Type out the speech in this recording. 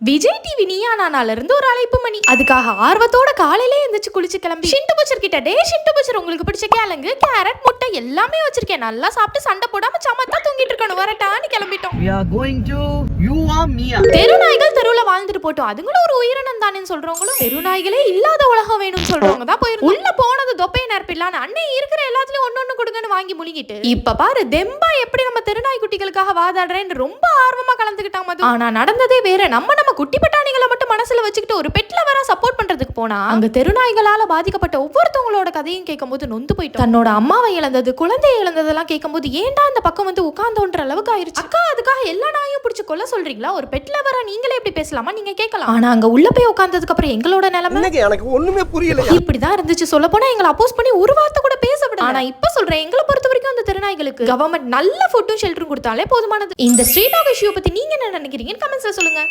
Vijay TV நீயா நானால இருந்து ஒரு அழைப்பு மணி. அதுக்காக ஆர்வத்தோட காலையிலே எந்திரிச்சு குளிச்சு கிளம்பி ஷிண்டு பூச்சர் கிட்ட, டே ஷிண்டு பூச்சர், உங்களுக்கு பிடிச்ச கிழங்கு, கேரட், முட்டை எல்லாமே வச்சிருக்கேன், நல்லா சாப்பிட்டு சண்டை போடாம சமத்தா தூங்கிட்டு இருக்கணும், வரட்டான்னு கிளம்பிட்டோம். We are going to you are Mia. தெருநாய்கள் தெருவுல வாழ்ந்துட்டு போட்டோம், அதுங்களும் ஒரு உயிரினம் தானேன்னு சொல்றவங்களும் தெருநாய்களே இல்லாத உலகம் வேணும்னு சொல்றவங்க தான் போயிரும். உள்ள போனது தொப்பை நேர்ப்பில்லான்னு அன்னை இருக்கிற எல்லாத்துலயும் ஒன்னொன்னு கொடுங்கன்னு வாங்கி முழுகிட்டு இப்ப பாரு தெம்பா எப்படி நம்ம தெருநாய் குட்டிகளுக்காக வாதாடுறேன்னு ரொம்ப ஆர்வமா கலந்துக்கிட்டாங்க. ஆனா நடந்ததே வேற. நம்ம குட்டி பட்டாணிகளை மட்டும் மனசுல வச்சுக்கிட்டு ஒரு பெட்ல வர சப்போர்ட் பண்றதுக்கு போனா அங்க தெருநாய்களால பாதிக்கப்பட்ட ஒவ்வொருத்தவங்களோட கதையும் கேட்கும்போது நொந்து போயிட்டோம். தன்னோட அம்மாவை இழந்தது, குழந்தையை இழந்ததெல்லாம் கேட்கும்போது ஏன்டா இந்த பக்கம் வந்து உட்கார்ந்தோன்ற அளவுக்கு ஆயிருச்சு. அக்கா, அதுக்காக எல்லா நாயும் பிடிச்சு கொல்ல சொல்றீங்களா? ஒரு பெட்ல வர நீங்களே எப்படி பேசலாமா? நீங்க கேட்கலாம். ஆனா அங்க உள்ள போய் உட்கார்ந்ததுக்கு அப்புறம் எங்களோட நிலைமை எனக்கு ஒண்ணுமே புரியல. இப்படிதான் இருந்துச்சு. சொல்ல போனா எங்களை அப்போஸ் பண்ணி ஒரு வார்த்தை கூட பேச விட. ஆனா இப்ப சொல்றேன், எங்களை பொறுத்த வரைக்கும் அந்த தெருநாய்களுக்கு கவர்மெண்ட் நல்ல ஃபுட்டும் ஷெல்டரும் கொடுத்தாலே போதுமானது. இந்த ஸ்ட்ரீட் டாக் இஷ்யூ பத்தி நீங்க என்ன நினைக்கிறீங்கன்னு கமெண்ட்ஸ்ல சொல்லுங்க.